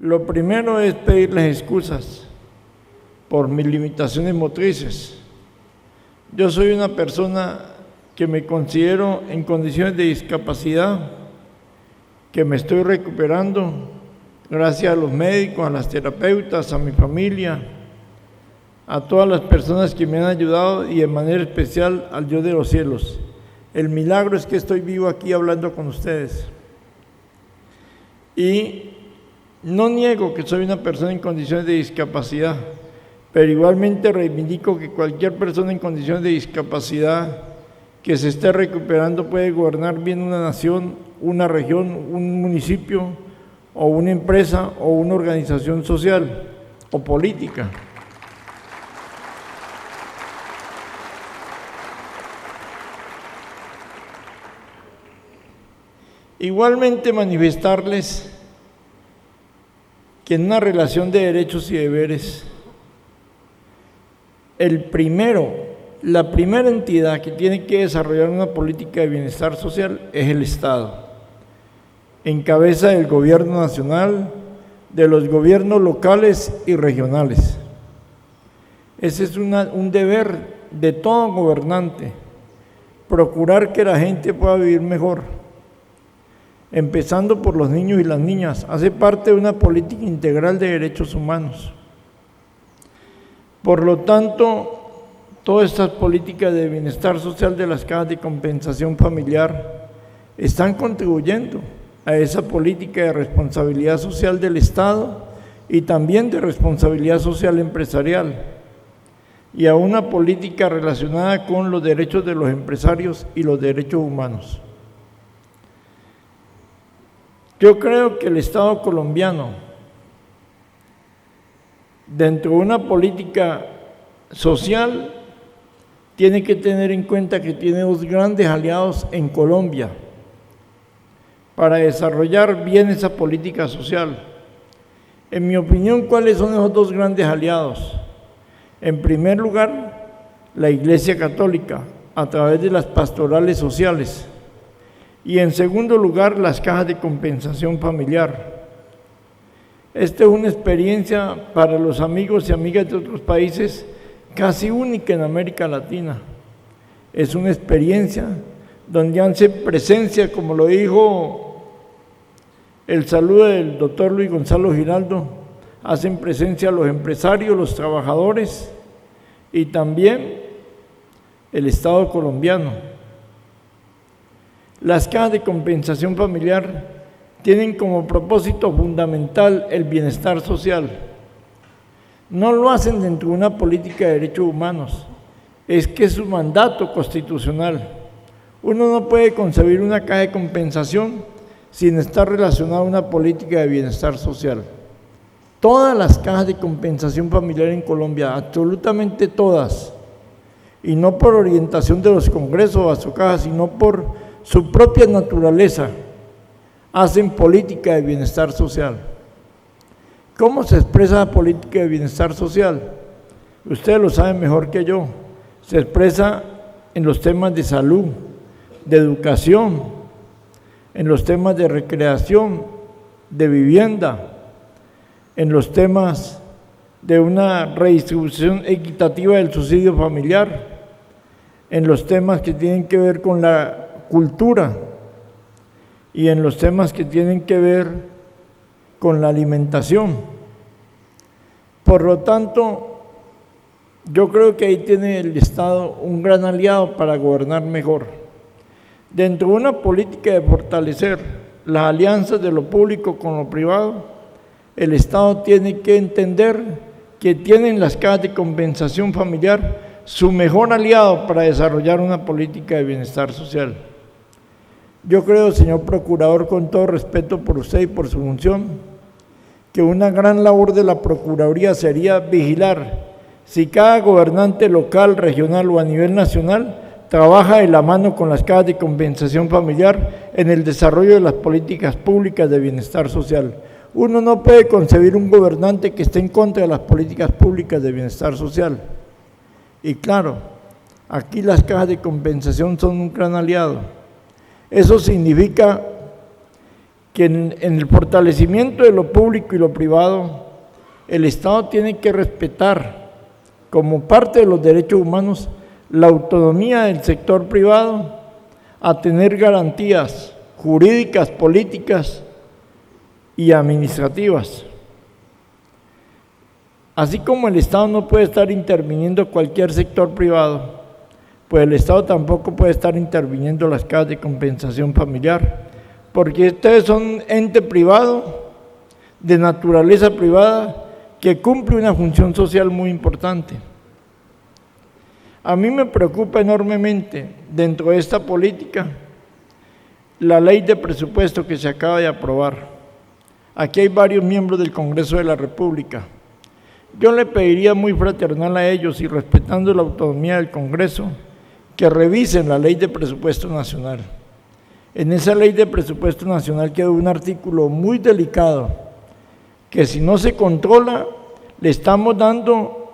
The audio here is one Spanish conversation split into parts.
Lo primero es pedirles excusas por mis limitaciones motrices. Yo soy una persona que me considero en condiciones de discapacidad, que me estoy recuperando gracias a los médicos, a las terapeutas, a mi familia, a todas las personas que me han ayudado y de manera especial al Dios de los cielos. El milagro es que estoy vivo aquí hablando con ustedes. Y no niego que soy una persona en condiciones de discapacidad, pero igualmente reivindico que cualquier persona en condiciones de discapacidad que se esté recuperando puede gobernar bien una nación, una región, un municipio, o una empresa, o una organización social o política. Igualmente manifestarles que en una relación de derechos y deberes, la primera entidad que tiene que desarrollar una política de bienestar social es el Estado, en cabeza del gobierno nacional, de los gobiernos locales y regionales. Ese es un deber de todo gobernante, procurar que la gente pueda vivir mejor, empezando por los niños y las niñas. Hace parte de una política integral de derechos humanos. Por lo tanto, todas estas políticas de bienestar social de las cajas de compensación familiar están contribuyendo a esa política de responsabilidad social del Estado y también de responsabilidad social empresarial, y a una política relacionada con los derechos de los empresarios y los derechos humanos. Yo creo que el Estado colombiano, dentro de una política social, tiene que tener en cuenta que tiene dos grandes aliados en Colombia para desarrollar bien esa política social. En mi opinión, ¿cuáles son esos dos grandes aliados? En primer lugar, la Iglesia Católica, a través de las pastorales sociales. Y en segundo lugar, las cajas de compensación familiar. Esta es una experiencia para los amigos y amigas de otros países casi única en América Latina. Es una experiencia donde hace presencia, como lo dijo el saludo del doctor Luis Gonzalo Giraldo, hacen presencia los empresarios, los trabajadores y también el Estado colombiano. Las cajas de compensación familiar tienen como propósito fundamental el bienestar social. No lo hacen dentro de una política de derechos humanos, es que es su mandato constitucional. Uno no puede concebir una caja de compensación sin estar relacionada a una política de bienestar social. Todas las cajas de compensación familiar en Colombia, absolutamente todas, y no por orientación de los congresos o a su caja, sino por su propia naturaleza, hacen política de bienestar social. ¿Cómo se expresa la política de bienestar social? Ustedes lo saben mejor que yo. Se expresa en los temas de salud, de educación, en los temas de recreación, de vivienda, en los temas de una redistribución equitativa del subsidio familiar, en los temas que tienen que ver con la cultura y en los temas que tienen que ver con la alimentación. Por lo tanto, yo creo que ahí tiene el Estado un gran aliado para gobernar mejor. Dentro de una política de fortalecer las alianzas de lo público con lo privado, el Estado tiene que entender que tienen las cajas de compensación familiar su mejor aliado para desarrollar una política de bienestar social. Yo creo, señor Procurador, con todo respeto por usted y por su función, que una gran labor de la Procuraduría sería vigilar si cada gobernante local, regional o a nivel nacional trabaja de la mano con las cajas de compensación familiar en el desarrollo de las políticas públicas de bienestar social. Uno no puede concebir un gobernante que esté en contra de las políticas públicas de bienestar social. Y claro, aquí las cajas de compensación son un gran aliado. Eso significa que en el fortalecimiento de lo público y lo privado, el Estado tiene que respetar como parte de los derechos humanos la autonomía del sector privado a tener garantías jurídicas, políticas y administrativas. Así como el Estado no puede estar interviniendo cualquier sector privado, pues el Estado tampoco puede estar interviniendo las cajas de compensación familiar, porque ustedes son un ente privado, de naturaleza privada, que cumple una función social muy importante. A mí me preocupa enormemente, dentro de esta política, la ley de presupuesto que se acaba de aprobar. Aquí hay varios miembros del Congreso de la República. Yo le pediría muy fraternal a ellos y respetando la autonomía del Congreso, que revisen la ley de presupuesto nacional. En esa ley de presupuesto nacional quedó un artículo muy delicado, que si no se controla, le estamos dando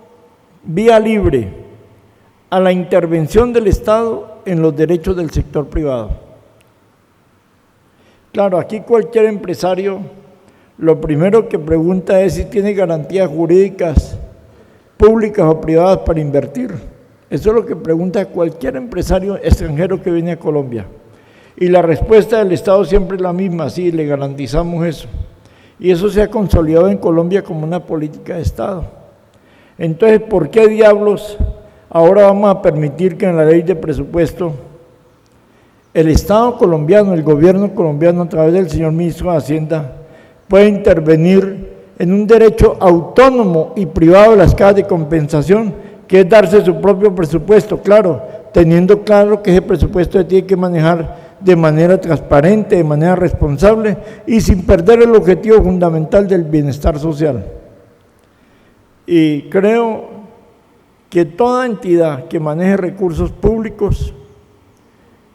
vía libre a la intervención del Estado en los derechos del sector privado. Claro, aquí cualquier empresario lo primero que pregunta es si tiene garantías jurídicas públicas o privadas para invertir. Eso es lo que pregunta cualquier empresario extranjero que viene a Colombia. Y la respuesta del Estado siempre es la misma: sí, le garantizamos eso. Y eso se ha consolidado en Colombia como una política de Estado. Entonces, ¿por qué diablos ahora vamos a permitir que en la ley de presupuesto el Estado colombiano, el gobierno colombiano, a través del señor ministro de Hacienda, puede intervenir en un derecho autónomo y privado de las cajas de compensación, que es darse su propio presupuesto, claro, teniendo claro que ese presupuesto se tiene que manejar de manera transparente, de manera responsable y sin perder el objetivo fundamental del bienestar social? Y creo que toda entidad que maneje recursos públicos,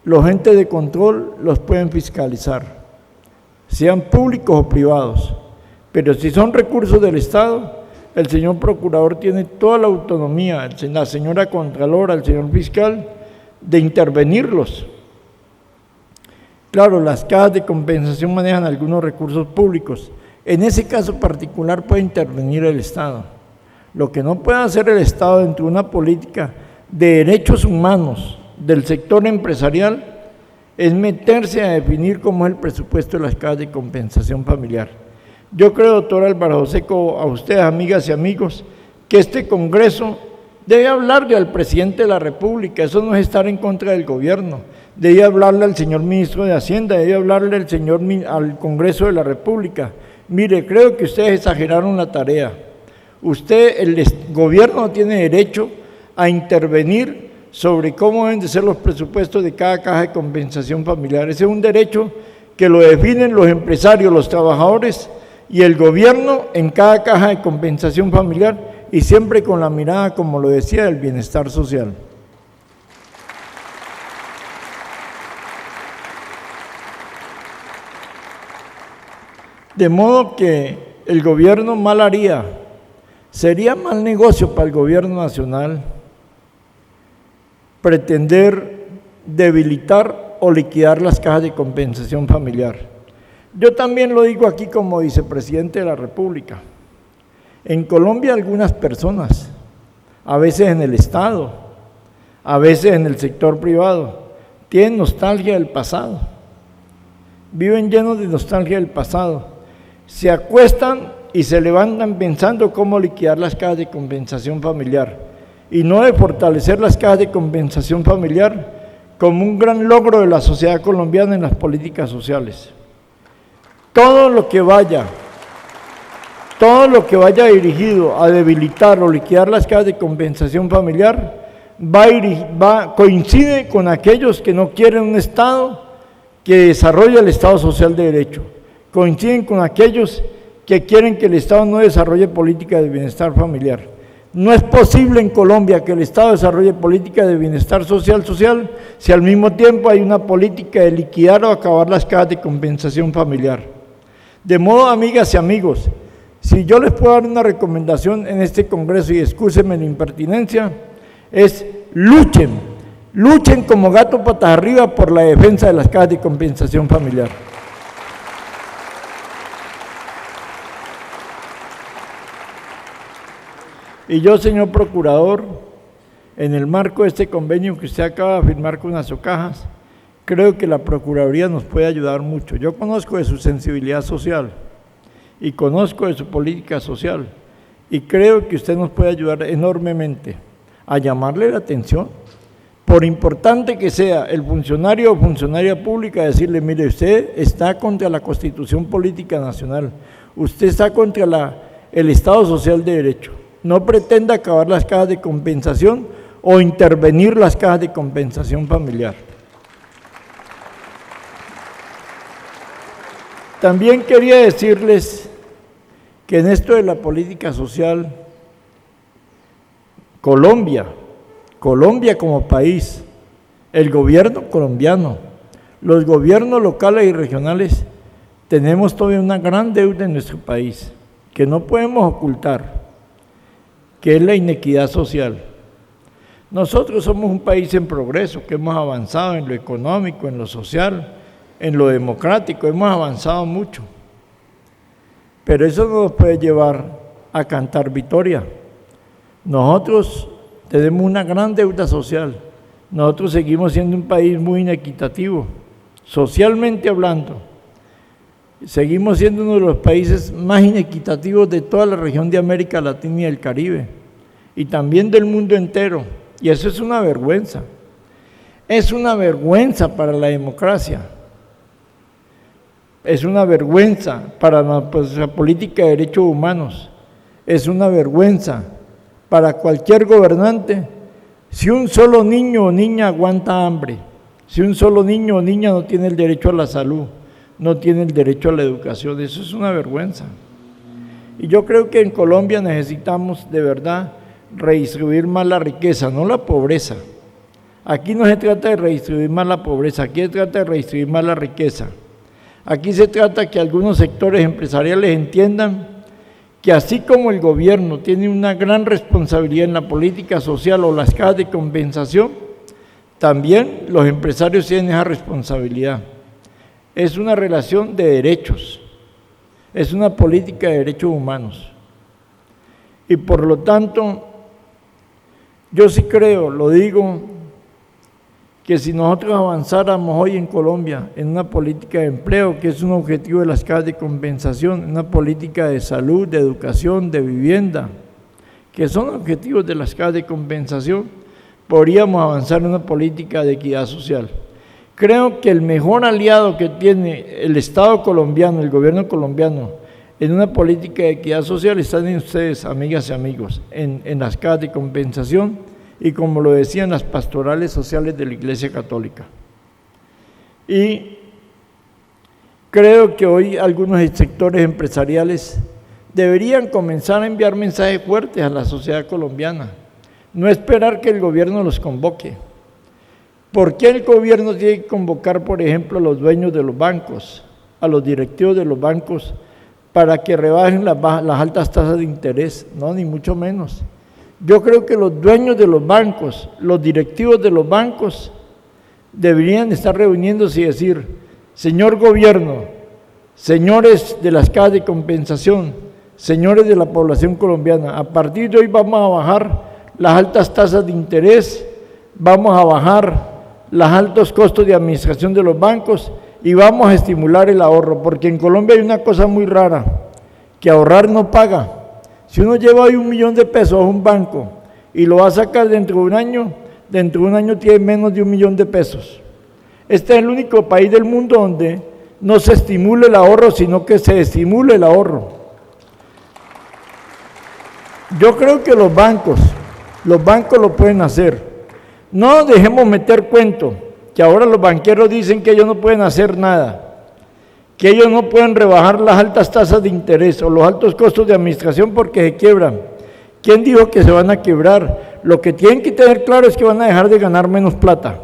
los entes de control los pueden fiscalizar, sean públicos o privados, pero si son recursos del Estado, el señor procurador tiene toda la autonomía, la señora contralora, el señor fiscal, de intervenirlos. Claro, las cajas de compensación manejan algunos recursos públicos, en ese caso particular puede intervenir el Estado. Lo que no puede hacer el Estado dentro de una política de derechos humanos del sector empresarial es meterse a definir cómo es el presupuesto de las cajas de compensación familiar. Yo creo, doctor Álvaro Joseco, a ustedes, amigas y amigos, que este Congreso debe hablarle al presidente de la República. Eso no es estar en contra del gobierno. Debe hablarle al señor ministro de Hacienda, debe hablarle al Congreso de la República. Mire, creo que ustedes exageraron la tarea. El gobierno no tiene derecho a intervenir sobre cómo deben de ser los presupuestos de cada caja de compensación familiar. Ese es un derecho que lo definen los empresarios, los trabajadores y el gobierno en cada caja de compensación familiar, y siempre con la mirada, como lo decía, del bienestar social. De modo que el gobierno mal haría, sería mal negocio para el gobierno nacional pretender debilitar o liquidar las cajas de compensación familiar. Yo también lo digo aquí como vicepresidente de la República. En Colombia algunas personas, a veces en el Estado, a veces en el sector privado, tienen nostalgia del pasado, viven llenos de nostalgia del pasado, se acuestan y se levantan pensando cómo liquidar las cajas de compensación familiar, y no de fortalecer las cajas de compensación familiar como un gran logro de la sociedad colombiana en las políticas sociales. Todo lo que vaya dirigido a debilitar o liquidar las cajas de compensación familiar coincide con aquellos que no quieren un Estado que desarrolle el Estado social de derecho, coinciden con aquellos que quieren que el Estado no desarrolle política de bienestar familiar. No es posible en Colombia que el Estado desarrolle política de bienestar social si al mismo tiempo hay una política de liquidar o acabar las cajas de compensación familiar. De modo, amigas y amigos, si yo les puedo dar una recomendación en este Congreso, y excúsenme la impertinencia, es luchen como gato patas arriba por la defensa de las cajas de compensación familiar. Y yo, señor procurador, en el marco de este convenio que usted acaba de firmar con Azocajas, creo que la Procuraduría nos puede ayudar mucho. Yo conozco de su sensibilidad social y conozco de su política social y creo que usted nos puede ayudar enormemente a llamarle la atención, por importante que sea el funcionario o funcionaria pública, decirle, mire, usted está contra la Constitución Política Nacional, usted está contra el Estado Social de Derecho, no pretenda acabar las cajas de compensación o intervenir las cajas de compensación familiar. También quería decirles que en esto de la política social, Colombia como país, el gobierno colombiano, los gobiernos locales y regionales, tenemos todavía una gran deuda en nuestro país, que no podemos ocultar, que es la inequidad social. Nosotros somos un país en progreso, que hemos avanzado en lo económico, en lo social, en lo democrático, hemos avanzado mucho, pero eso no nos puede llevar a cantar victoria. Nosotros tenemos una gran deuda social, nosotros seguimos siendo un país muy inequitativo, socialmente hablando, seguimos siendo uno de los países más inequitativos de toda la región de América Latina y el Caribe, y también del mundo entero, y eso es una vergüenza para la democracia. Es una vergüenza para nuestra política de derechos humanos, es una vergüenza para cualquier gobernante si un solo niño o niña aguanta hambre, si un solo niño o niña no tiene el derecho a la salud, no tiene el derecho a la educación, eso es una vergüenza. Y yo creo que en Colombia necesitamos de verdad redistribuir más la riqueza, no la pobreza. Aquí no se trata de redistribuir más la pobreza, aquí se trata de redistribuir más la riqueza. Aquí se trata que algunos sectores empresariales entiendan que así como el gobierno tiene una gran responsabilidad en la política social o las cajas de compensación, también los empresarios tienen esa responsabilidad. Es una relación de derechos, es una política de derechos humanos. Y por lo tanto, yo sí creo, lo digo, que si nosotros avanzáramos hoy en Colombia en una política de empleo, que es un objetivo de las cajas de compensación, en una política de salud, de educación, de vivienda, que son objetivos de las cajas de compensación, podríamos avanzar en una política de equidad social. Creo que el mejor aliado que tiene el Estado colombiano, el gobierno colombiano, en una política de equidad social están en ustedes, amigas y amigos, en las cajas de compensación, y como lo decían las pastorales sociales de la Iglesia Católica. Y creo que hoy algunos sectores empresariales deberían comenzar a enviar mensajes fuertes a la sociedad colombiana, no esperar que el gobierno los convoque. ¿Por qué el gobierno tiene que convocar, por ejemplo, a los dueños de los bancos, a los directivos de los bancos, para que rebajen las altas tasas de interés? No, ni mucho menos. Yo creo que los dueños de los bancos, los directivos de los bancos, deberían estar reuniéndose y decir, señor gobierno, señores de las cajas de compensación, señores de la población colombiana, a partir de hoy vamos a bajar las altas tasas de interés, vamos a bajar los altos costos de administración de los bancos y vamos a estimular el ahorro, porque en Colombia hay una cosa muy rara, que ahorrar no paga. Si uno lleva hoy 1 millón de pesos a un banco y lo va a sacar dentro de un año tiene menos de 1 millón de pesos. Este es el único país del mundo donde no se estimula el ahorro, sino que se estimula el ahorro. Yo creo que los bancos lo pueden hacer. No dejemos meter cuento, que ahora los banqueros dicen que ellos no pueden hacer nada, que ellos no pueden rebajar las altas tasas de interés o los altos costos de administración porque se quiebran. ¿Quién dijo que se van a quebrar? Lo que tienen que tener claro es que van a dejar de ganar menos plata.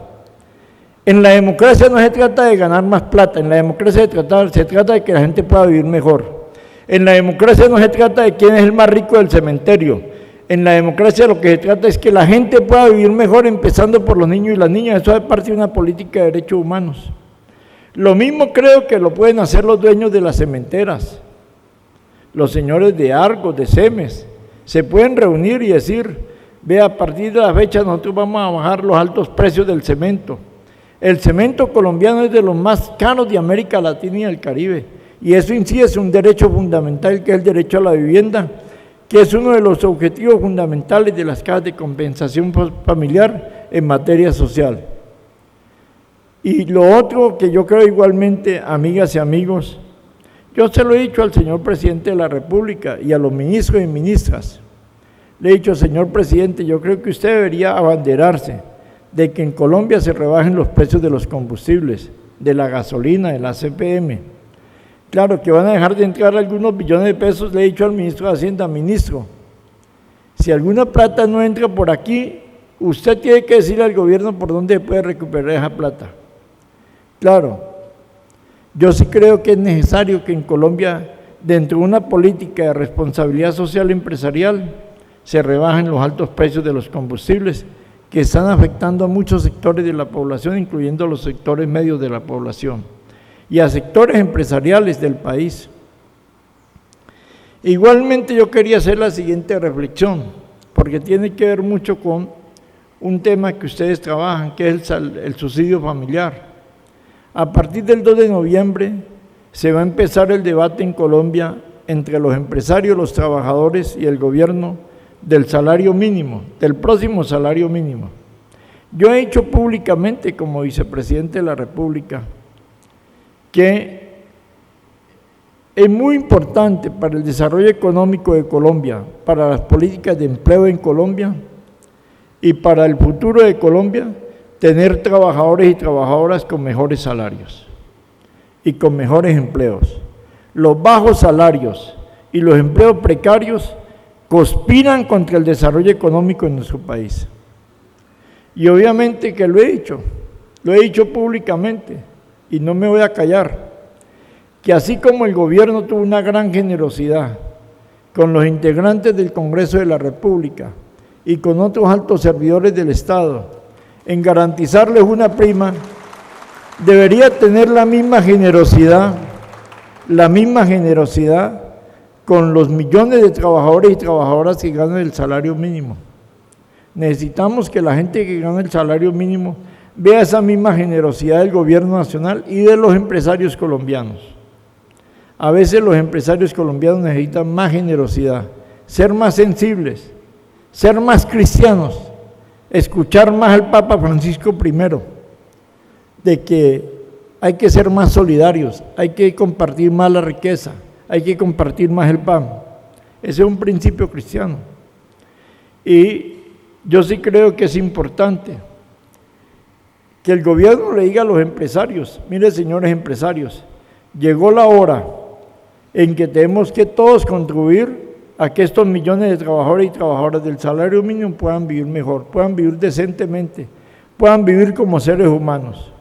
En la democracia no se trata de ganar más plata, en la democracia se trata de que la gente pueda vivir mejor. En la democracia no se trata de quién es el más rico del cementerio. En la democracia lo que se trata es que la gente pueda vivir mejor, empezando por los niños y las niñas. Eso es parte de una política de derechos humanos. Lo mismo creo que lo pueden hacer los dueños de las cementeras, los señores de Argos, de Cemes, Se pueden reunir y decir, vea, a partir de la fecha nosotros vamos a bajar los altos precios del cemento. El cemento colombiano es de los más caros de América Latina y del Caribe, y eso incide en un derecho fundamental que es el derecho a la vivienda, que es uno de los objetivos fundamentales de las cajas de compensación familiar en materia social. Y lo otro que yo creo igualmente, amigas y amigos, yo se lo he dicho al señor presidente de la República y a los ministros y ministras. Le he dicho, señor presidente, yo creo que usted debería abanderarse de que en Colombia se rebajen los precios de los combustibles, de la gasolina, de la CPM. Claro que van a dejar de entrar algunos billones de pesos. Le he dicho al ministro de Hacienda, ministro, si alguna plata no entra por aquí, usted tiene que decirle al gobierno por dónde puede recuperar esa plata. Claro, yo sí creo que es necesario que en Colombia, dentro de una política de responsabilidad social empresarial, se rebajen los altos precios de los combustibles que están afectando a muchos sectores de la población, incluyendo los sectores medios de la población y a sectores empresariales del país. Igualmente yo quería hacer la siguiente reflexión, porque tiene que ver mucho con un tema que ustedes trabajan, que es el subsidio familiar. A partir del 2 de noviembre se va a empezar el debate en Colombia entre los empresarios, los trabajadores y el gobierno del salario mínimo, del próximo salario mínimo. Yo he dicho públicamente como vicepresidente de la República que es muy importante para el desarrollo económico de Colombia, para las políticas de empleo en Colombia y para el futuro de Colombia, tener trabajadores y trabajadoras con mejores salarios y con mejores empleos. Los bajos salarios y los empleos precarios conspiran contra el desarrollo económico en nuestro país. Y obviamente que lo he dicho públicamente y no me voy a callar, que así como el gobierno tuvo una gran generosidad con los integrantes del Congreso de la República y con otros altos servidores del Estado en garantizarles una prima, debería tener la misma generosidad con los millones de trabajadores y trabajadoras que ganan el salario mínimo. Necesitamos que la gente que gana el salario mínimo vea esa misma generosidad del gobierno nacional y de los empresarios colombianos. A veces los empresarios colombianos necesitan más generosidad, ser más sensibles, ser más cristianos, escuchar más al Papa Francisco I, de que hay que ser más solidarios, hay que compartir más la riqueza, hay que compartir más el pan. Ese es un principio cristiano. Y yo sí creo que es importante que el gobierno le diga a los empresarios, mire señores empresarios, llegó la hora en que tenemos que todos contribuir a que estos millones de trabajadores y trabajadoras del salario mínimo puedan vivir mejor, puedan vivir decentemente, puedan vivir como seres humanos,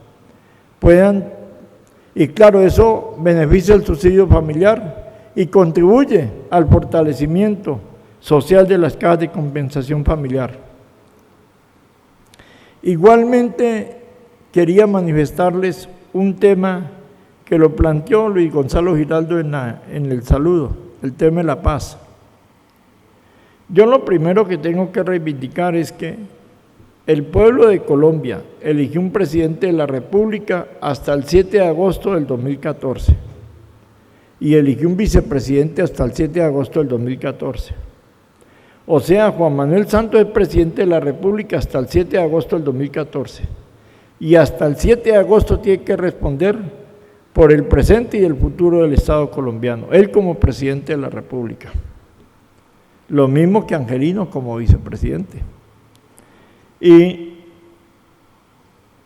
y claro, eso beneficia el subsidio familiar y contribuye al fortalecimiento social de las cajas de compensación familiar. Igualmente quería manifestarles un tema que lo planteó Luis Gonzalo Giraldo en el saludo, el tema de la paz. Yo lo primero que tengo que reivindicar es que el pueblo de Colombia eligió un presidente de la República hasta el 7 de agosto del 2014 y eligió un vicepresidente hasta el 7 de agosto del 2014. O sea, Juan Manuel Santos es presidente de la República hasta el 7 de agosto del 2014 y hasta el 7 de agosto tiene que responder por el presente y el futuro del Estado colombiano, él como presidente de la República. Lo mismo que Angelino como vicepresidente. Y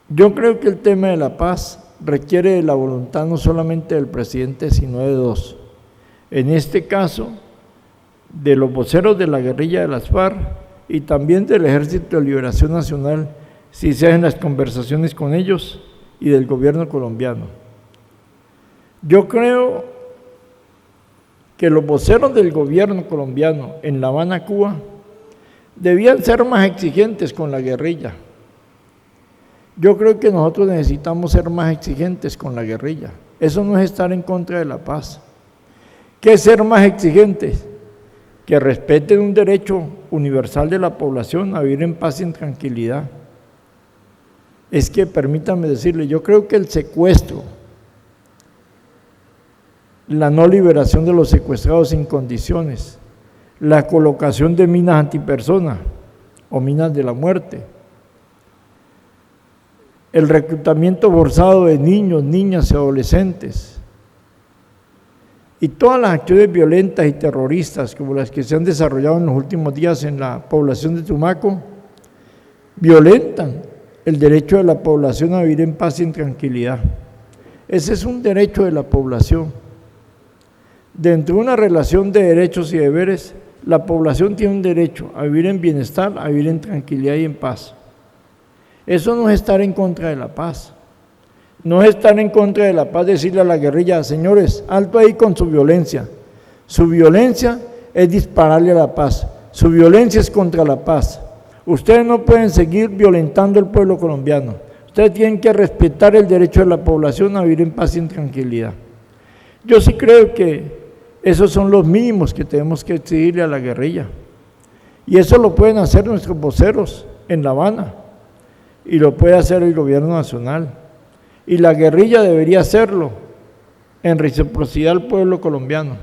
yo creo que el tema de la paz requiere de la voluntad no solamente del presidente, sino de dos. En este caso, de los voceros de la guerrilla de las FARC y también del Ejército de Liberación Nacional, si se hacen las conversaciones con ellos, y del gobierno colombiano. Yo creo que los voceros del gobierno colombiano en La Habana, Cuba, debían ser más exigentes con la guerrilla. Yo creo que nosotros necesitamos ser más exigentes con la guerrilla. Eso no es estar en contra de la paz. ¿Qué es ser más exigentes? que respeten un derecho universal de la población a vivir en paz y en tranquilidad. Es que, permítame decirle, yo creo que el secuestro, la no liberación de los secuestrados sin condiciones, la colocación de minas antipersona o minas de la muerte, el reclutamiento forzado de niños, niñas y adolescentes, y todas las acciones violentas y terroristas como las que se han desarrollado en los últimos días en la población de Tumaco, violentan el derecho de la población a vivir en paz y en tranquilidad. Ese es un derecho de la población. Dentro de una relación de derechos y deberes, la población tiene un derecho a vivir en bienestar, a vivir en tranquilidad y en paz. Eso no es estar en contra de la paz. No es estar en contra de la paz decirle a la guerrilla, señores, alto ahí con su violencia. Su violencia es dispararle a la paz. Su violencia es contra la paz. Ustedes no pueden seguir violentando al pueblo colombiano. Ustedes tienen que respetar el derecho de la población a vivir en paz y en tranquilidad. Yo sí creo que esos son los mínimos que tenemos que exigirle a la guerrilla. Y eso lo pueden hacer nuestros voceros en La Habana. Y lo puede hacer el gobierno nacional. Y la guerrilla debería hacerlo en reciprocidad al pueblo colombiano.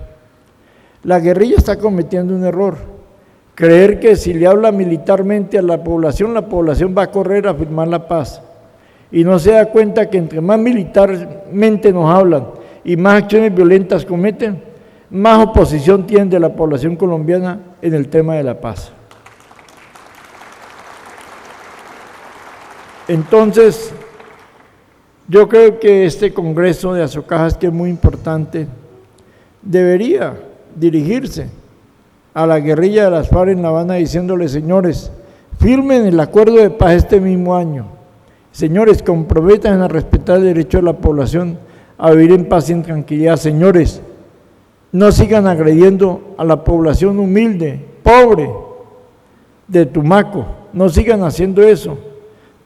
La guerrilla está cometiendo un error, creer que si le habla militarmente a la población va a correr a firmar la paz. Y no se da cuenta que entre más militarmente nos hablan y más acciones violentas cometen, más oposición tienen de la población colombiana en el tema de la paz. Entonces, yo creo que este Congreso de Azocajas, que es muy importante, debería dirigirse a la guerrilla de las FARC en La Habana diciéndole, señores, firmen el acuerdo de paz este mismo año. Señores, comprometan a respetar el derecho de la población a vivir en paz y en tranquilidad. Señores, no sigan agrediendo a la población humilde, pobre de Tumaco, no sigan haciendo eso.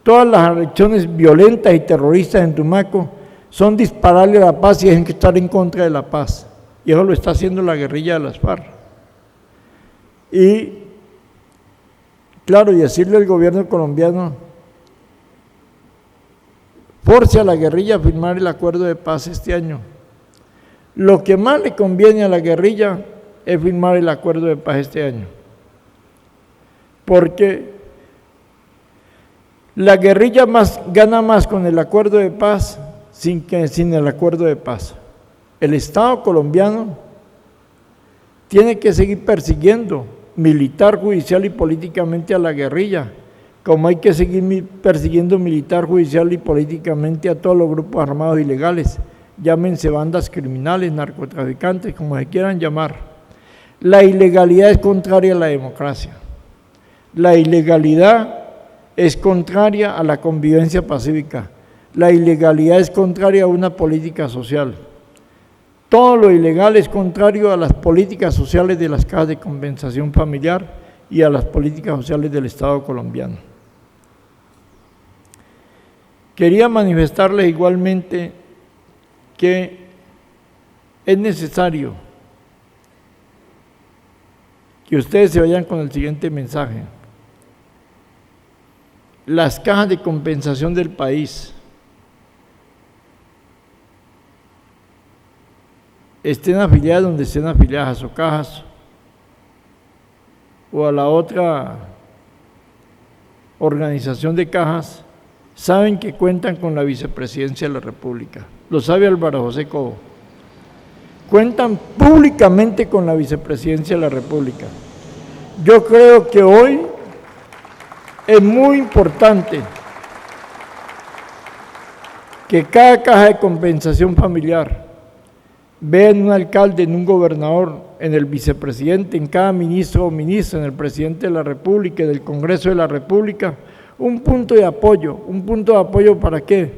Todas las acciones violentas y terroristas en Tumaco son dispararle a la paz y dejen que estar en contra de la paz. Y eso lo está haciendo la guerrilla de las FARC. Y, claro, y decirle al gobierno colombiano, force a la guerrilla a firmar el acuerdo de paz este año. Lo que más le conviene a la guerrilla es firmar el acuerdo de paz este año. Porque la guerrilla gana más con el acuerdo de paz sin el acuerdo de paz. El Estado colombiano tiene que seguir persiguiendo militar, judicial y políticamente a la guerrilla, como hay que seguir persiguiendo militar, judicial y políticamente a todos los grupos armados ilegales, llámense bandas criminales, narcotraficantes, como se quieran llamar. La ilegalidad es contraria a la democracia. La ilegalidad es contraria a la convivencia pacífica. La ilegalidad es contraria a una política social. Todo lo ilegal es contrario a las políticas sociales de las cajas de compensación familiar y a las políticas sociales del Estado colombiano. Quería manifestarles igualmente que es necesario que ustedes se vayan con el siguiente mensaje. Las cajas de compensación del país estén afiliadas donde estén afiliadas, a Azocajas o a la otra organización de cajas, saben que cuentan con la vicepresidencia de la República. Lo sabe Álvaro José Cobo. Cuentan públicamente con la vicepresidencia de la República. Yo creo que hoy es muy importante que cada caja de compensación familiar vea en un alcalde, en un gobernador, en el vicepresidente, en cada ministro o ministra, en el presidente de la República, en el Congreso de la República, un punto de apoyo. ¿Un punto de apoyo para qué?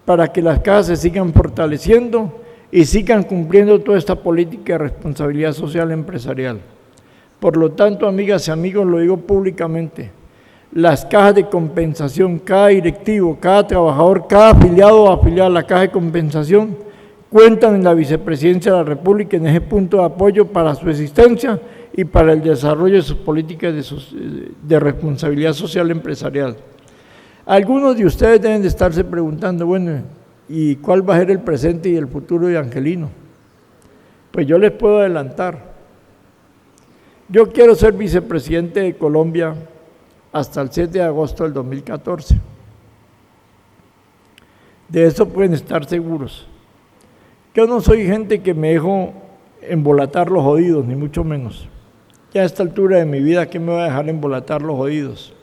Para que las cajas se sigan fortaleciendo y sigan cumpliendo toda esta política de responsabilidad social empresarial. Por lo tanto, amigas y amigos, lo digo públicamente, las cajas de compensación, cada directivo, cada trabajador, cada afiliado o afiliada a la caja de compensación, cuentan en la vicepresidencia de la República en ese punto de apoyo para su existencia y para el desarrollo de sus políticas de responsabilidad social empresarial. Algunos de ustedes deben de estarse preguntando, bueno, ¿y cuál va a ser el presente y el futuro de Angelino? Pues yo les puedo adelantar. Yo quiero ser vicepresidente de Colombia hasta el 7 de agosto del 2014. De eso pueden estar seguros. Yo no soy gente que me dejo embolatar los oídos, ni mucho menos. Ya a esta altura de mi vida, ¿qué me va a dejar embolatar los oídos?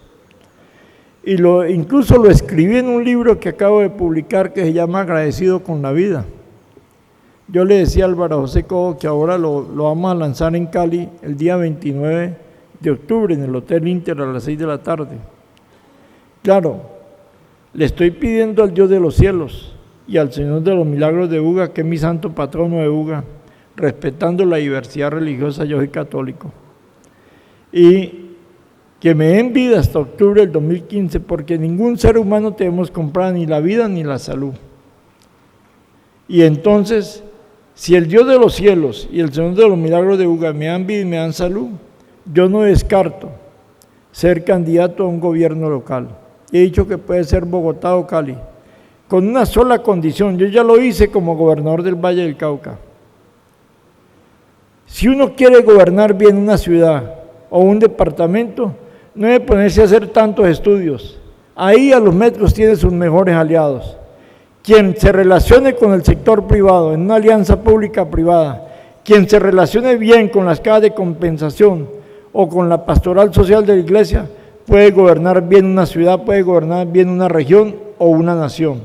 Y incluso lo escribí en un libro que acabo de publicar que se llama Agradecido con la vida. Yo le decía a Álvaro José Cobo que ahora lo vamos a lanzar en Cali el día 29 de octubre en el Hotel Inter a las 6 de la tarde. Claro, le estoy pidiendo al Dios de los cielos y al Señor de los Milagros de Buga, que es mi santo patrono de Buga, respetando la diversidad religiosa, yo soy católico, y que me den vida hasta octubre del 2015, porque ningún ser humano tenemos comprada ni la vida ni la salud. Y entonces, si el Dios de los cielos y el Señor de los Milagros de Buga me dan vida y me dan salud, yo no descarto ser candidato a un gobierno local. He dicho que puede ser Bogotá o Cali, con una sola condición. Yo ya lo hice como gobernador del Valle del Cauca. Si uno quiere gobernar bien una ciudad o un departamento, no debe ponerse a hacer tantos estudios. Ahí a los metros tiene sus mejores aliados. Quien se relacione con el sector privado en una alianza pública-privada, quien se relacione bien con las cajas de compensación o con la pastoral social de la iglesia, puede gobernar bien una ciudad, puede gobernar bien una región o una nación.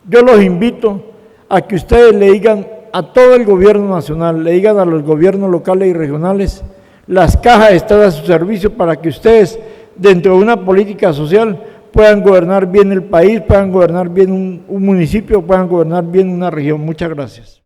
Yo los invito a que ustedes le digan a todo el gobierno nacional, le digan a los gobiernos locales y regionales, las cajas están a su servicio para que ustedes, dentro de una política social, puedan gobernar bien el país, puedan gobernar bien un municipio, puedan gobernar bien una región. Muchas gracias.